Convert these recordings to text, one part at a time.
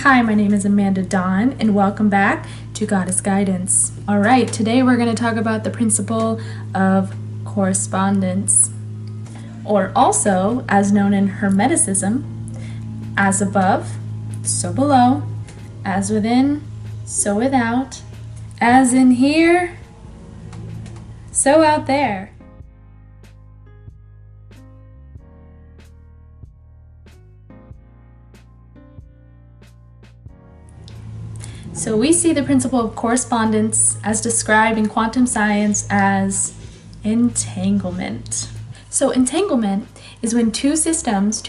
Hi, my name is Amanda Dawn, and welcome back to Goddess Guidance. All right, today we're going to talk about the principle of correspondence, or also, as known in Hermeticism, as above, so below, as within, so without, as in here, so out there. So we see the principle of correspondence as described in quantum science as entanglement. So entanglement is when two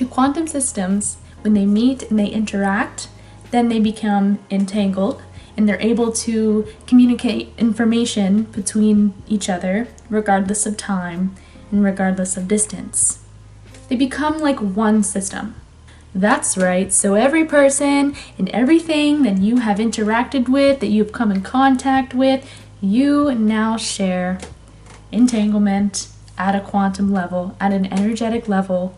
quantum systems, when they meet and they interact, then they become entangled and they're able to communicate information between each other regardless of time and regardless of distance. They become like one system. That's right, so every person and everything that you have interacted with, that you've come in contact with, you now share entanglement at a quantum level, at an energetic level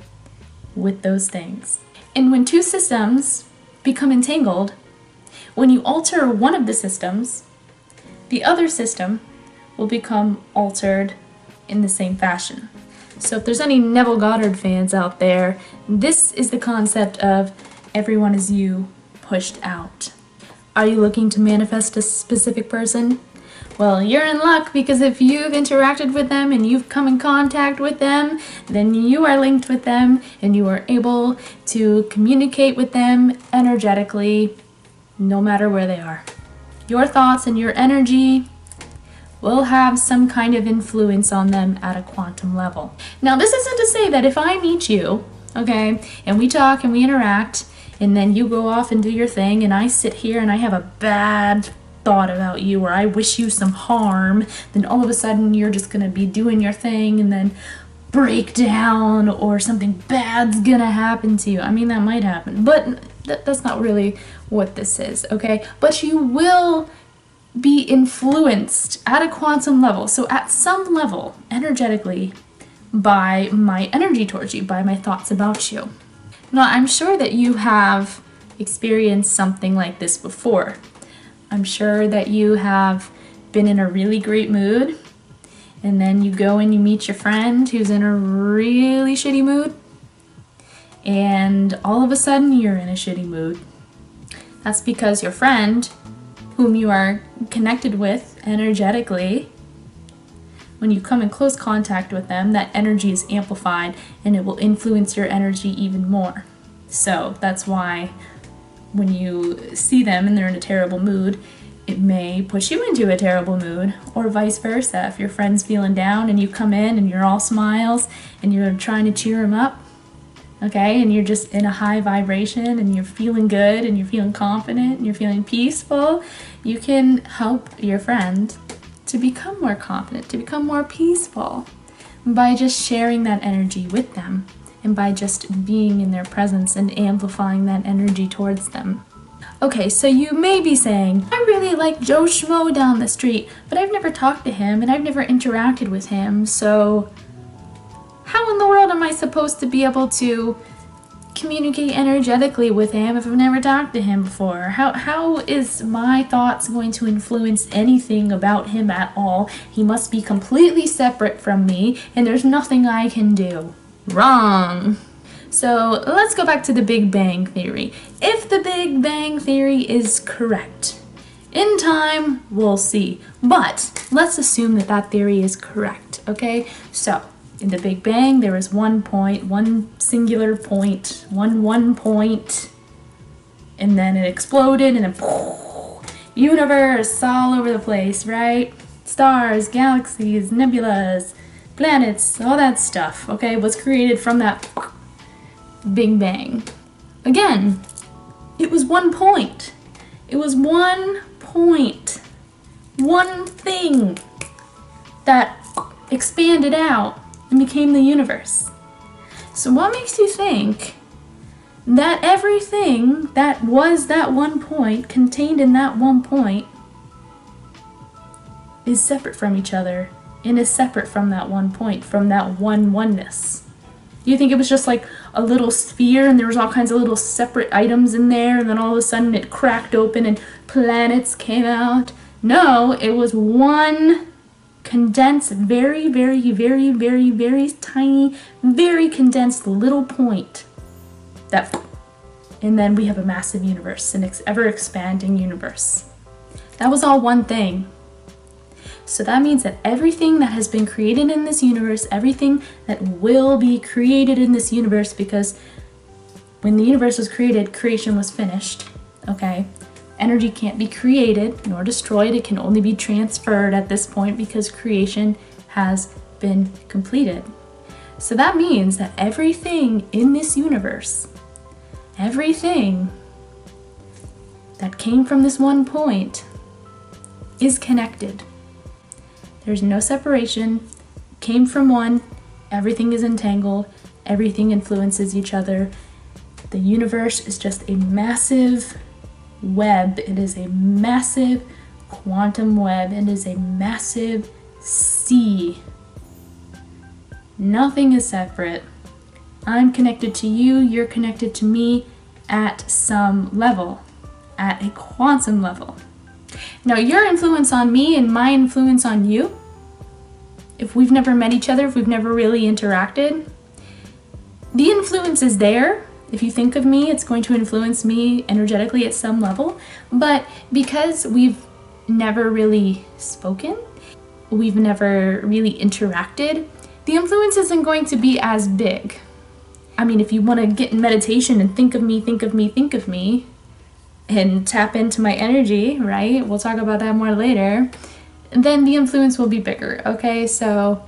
with those things. And when two systems become entangled, when you alter one of the systems, the other system will become altered in the same fashion. So if there's any Neville Goddard fans out there, this is the concept of everyone is you pushed out. Are you looking to manifest a specific person? Well, you're in luck, because if you've interacted with them and you've come in contact with them, then you are linked with them and you are able to communicate with them energetically no matter where they are. Your thoughts and your energy will have some kind of influence on them at a quantum level. Now, this isn't to say that if I meet you, okay, and we talk and we interact, and then you go off and do your thing, and I sit here and I have a bad thought about you, or I wish you some harm, then all of a sudden you're just gonna be doing your thing and then break down, or something bad's gonna happen to you. I mean, that might happen, but that's not really what this is, okay? But you will be influenced at a quantum level, so at some level, energetically, by my energy towards you, by my thoughts about you. Now, I'm sure that you have experienced something like this before. I'm sure that you have been in a really great mood, and then you go and you meet your friend who's in a really shitty mood, and all of a sudden you're in a shitty mood. That's because your friend, whom you are connected with energetically, when you come in close contact with them, that energy is amplified and it will influence your energy even more. So that's why when you see them and they're in a terrible mood, it may push you into a terrible mood, or vice versa. If your friend's feeling down and you come in and you're all smiles and you're trying to cheer them up, okay, and you're just in a high vibration and you're feeling good and you're feeling confident and you're feeling peaceful, you can help your friend to become more confident, to become more peaceful by just sharing that energy with them and by just being in their presence and amplifying that energy towards them. Okay, so you may be saying, I really like Joe Schmo down the street, but I've never talked to him and I've never interacted with him, so how in the world am I supposed to be able to communicate energetically with him if I've never talked to him before? How is my thoughts going to influence anything about him at all? He must be completely separate from me, and there's nothing I can do. Wrong. So let's go back to the Big Bang Theory. If the Big Bang Theory is correct, in time, we'll see. But let's assume that that theory is correct, okay? So in the Big Bang, there was one point, one singular point, one point, and then it exploded, and then universe all over the place, right? Stars, galaxies, nebulas, planets, all that stuff, okay, was created from that Big Bang. Again, it was one point. It was one point, one thing that expanded out and became the universe. So what makes you think that everything that was that one point, contained in that one point, is separate from each other and is separate from that one point, from that oneness? Do you think it was just like a little sphere and there was all kinds of little separate items in there, and then all of a sudden it cracked open and planets came out? No, it was one condensed, very, very, very, very, very tiny, very condensed little point. And then we have a massive universe, an ever-expanding universe. That was all one thing. So that means that everything that has been created in this universe, everything that will be created in this universe, because when the universe was created, creation was finished, okay? Energy can't be created nor destroyed. It can only be transferred at this point because creation has been completed. So that means that everything in this universe, everything that came from this one point is connected. There's no separation, came from one, everything is entangled, everything influences each other. The universe is just a massive web. It is a massive quantum web. It is a massive sea. Nothing is separate. I'm connected to you, you're connected to me at some level, at a quantum level. Now, your influence on me and my influence on you, if we've never met each other, if we've never really interacted, the influence is there. If you think of me, it's going to influence me energetically at some level. But because we've never really spoken, we've never really interacted, the influence isn't going to be as big. I mean, if you want to get in meditation and think of me, think of me, think of me, and tap into my energy, right? We'll talk about that more later. Then the influence will be bigger, okay? So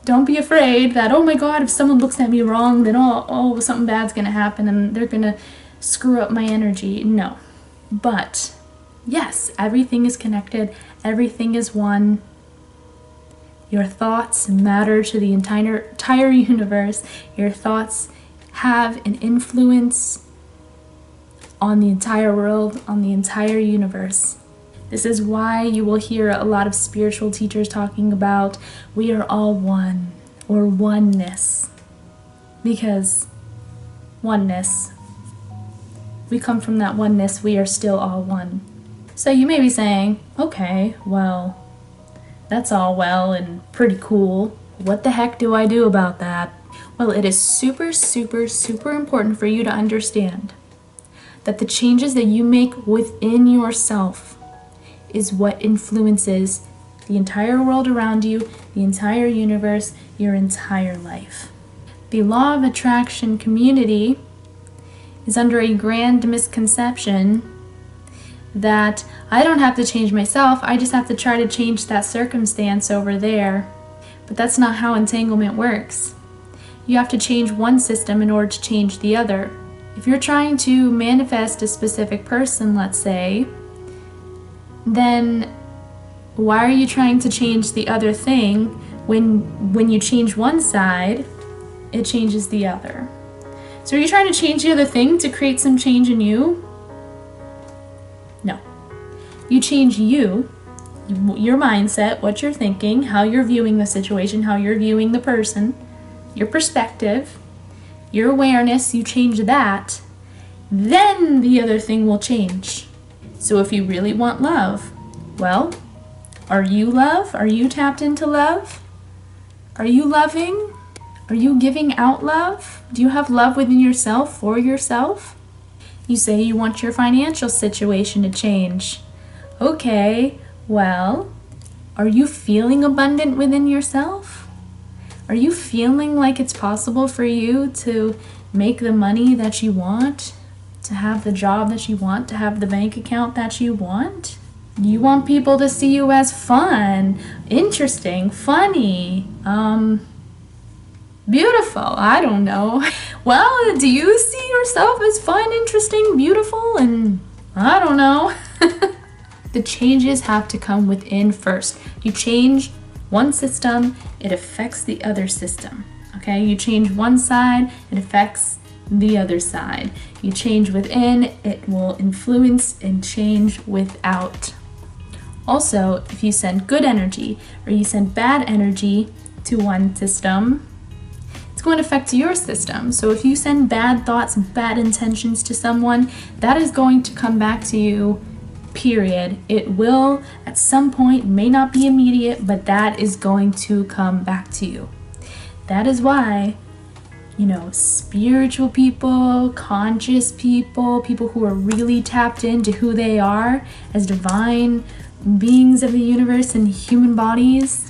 don't be afraid that, oh my God, if someone looks at me wrong, then oh, something bad's gonna happen and they're gonna screw up my energy. No. But yes, everything is connected. Everything is one. Your thoughts matter to the entire universe. Your thoughts have an influence on the entire world, on the entire universe. This is why you will hear a lot of spiritual teachers talking about we are all one, or oneness. Because oneness, we come from that oneness, we are still all one. So you may be saying, okay, well, that's all well and pretty cool. What the heck do I do about that? Well, it is super, super, super important for you to understand that the changes that you make within yourself is what influences the entire world around you, the entire universe, your entire life. The law of attraction community is under a grand misconception that I don't have to change myself, I just have to try to change that circumstance over there. But that's not how entanglement works. You have to change one system in order to change the other. If you're trying to manifest a specific person, let's say, then why are you trying to change the other thing when you change one side, it changes the other? So are you trying to change the other thing to create some change in you? No. You change you, your mindset, what you're thinking, how you're viewing the situation, how you're viewing the person, your perspective, your awareness, you change that, then the other thing will change. So if you really want love, well, are you love? Are you tapped into love? Are you loving? Are you giving out love? Do you have love within yourself for yourself? You say you want your financial situation to change. Okay, well, are you feeling abundant within yourself? Are you feeling like it's possible for you to make the money that you want? To have the job that you want? To have the bank account that you want? You want people to see you as fun, interesting, funny, beautiful, I don't know. Well, do you see yourself as fun, interesting, beautiful, and I don't know. The changes have to come within first. You change one system, it affects the other system. Okay, you change one side, it affects the other side. You change within, it will influence and change without. Also, if you send good energy or you send bad energy to one system, it's it's going to affect your system. So if you send bad thoughts, bad intentions to someone, that is going to come back to you, period. It will at some point, may not be immediate, but that is going to come back to you. That is why, you know, spiritual people, conscious people, people who are really tapped into who they are as divine beings of the universe and human bodies,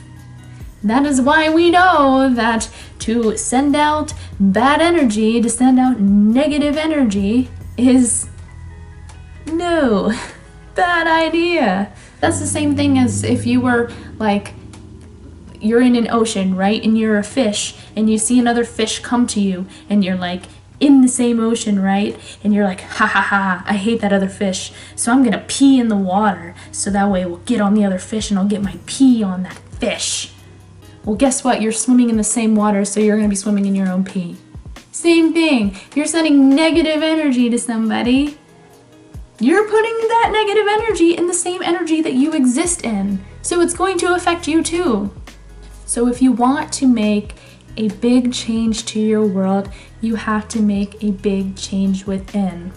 that is why we know that to send out bad energy, to send out negative energy is no, bad idea. That's the same thing as if you were like, you're in an ocean, right? And you're a fish and you see another fish come to you and you're like in the same ocean, right? And you're like, ha ha ha, I hate that other fish. So I'm gonna pee in the water so that way we'll get on the other fish and I'll get my pee on that fish. Well, guess what? You're swimming in the same water, so you're gonna be swimming in your own pee. Same thing. If you're sending negative energy to somebody, you're putting that negative energy in the same energy that you exist in. So it's going to affect you too. So if you want to make a big change to your world, you have to make a big change within.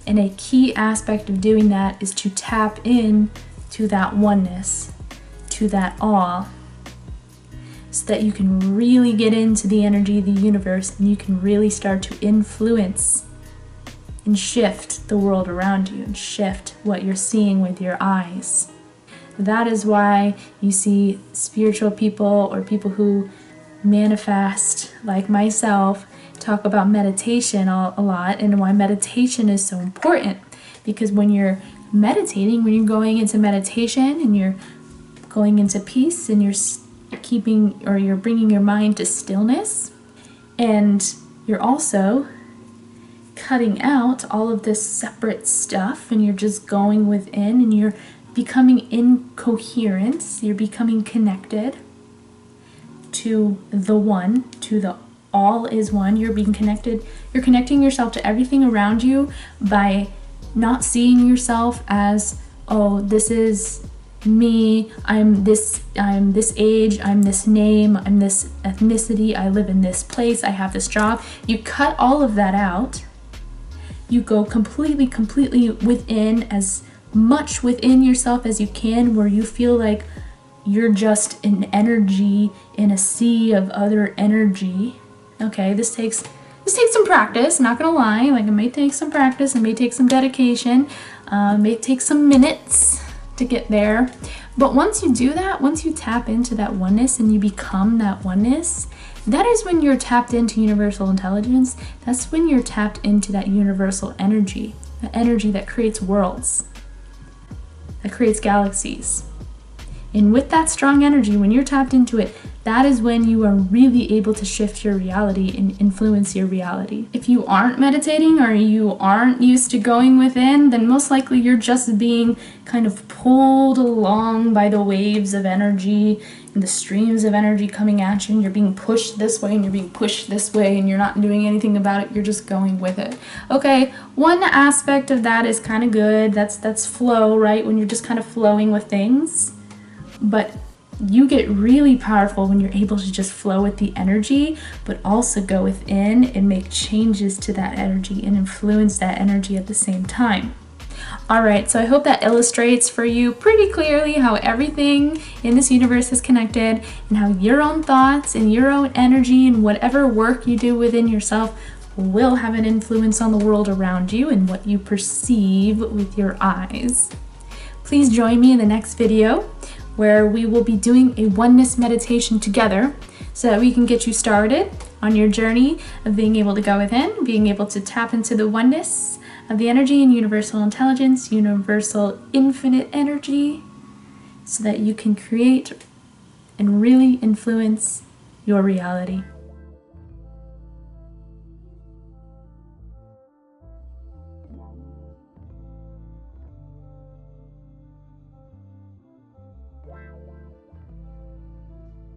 And a key aspect of doing that is to tap in to that oneness, to that all, so that you can really get into the energy of the universe and you can really start to influence and shift the world around you and shift what you're seeing with your eyes. That is why you see spiritual people or people who manifest, like myself, talk about meditation a lot, and why meditation is so important. Because when you're meditating, when you're going into meditation and you're going into peace and you're keeping, or you're bringing your mind to stillness, and you're also cutting out all of this separate stuff and you're just going within and you're becoming in coherence, you're becoming connected to the one, to the all is one. You're being connected, you're connecting yourself to everything around you by not seeing yourself as, oh, this is me, I'm this age, I'm this name, I'm this ethnicity, I live in this place, I have this job. You cut all of that out. You go completely within, as much within yourself as you can, where you feel like you're just an energy in a sea of other energy. Okay, this takes some practice, not gonna lie. Like, it may take some practice, it may take some dedication, it may take some minutes to get there. But once you do that, once you tap into that oneness and you become that oneness, that is when you're tapped into universal intelligence. That's when you're tapped into that universal energy, the energy that creates worlds, that creates galaxies. And with that strong energy, when you're tapped into it, that is when you are really able to shift your reality and influence your reality. If you aren't meditating or you aren't used to going within, then most likely you're just being kind of pulled along by the waves of energy and the streams of energy coming at you, and you're being pushed this way and you're being pushed this way and you're not doing anything about it, you're just going with it. Okay, one aspect of that is kind of good, that's flow, right? When you're just kind of flowing with things. But you get really powerful when you're able to just flow with the energy, but also go within and make changes to that energy and influence that energy at the same time. Alright, so I hope that illustrates for you pretty clearly how everything in this universe is connected, and how your own thoughts and your own energy and whatever work you do within yourself will have an influence on the world around you and what you perceive with your eyes. Please join me in the next video, where we will be doing a oneness meditation together so that we can get you started on your journey of being able to go within, being able to tap into the oneness of the energy and universal intelligence, universal infinite energy, so that you can create and really influence your reality.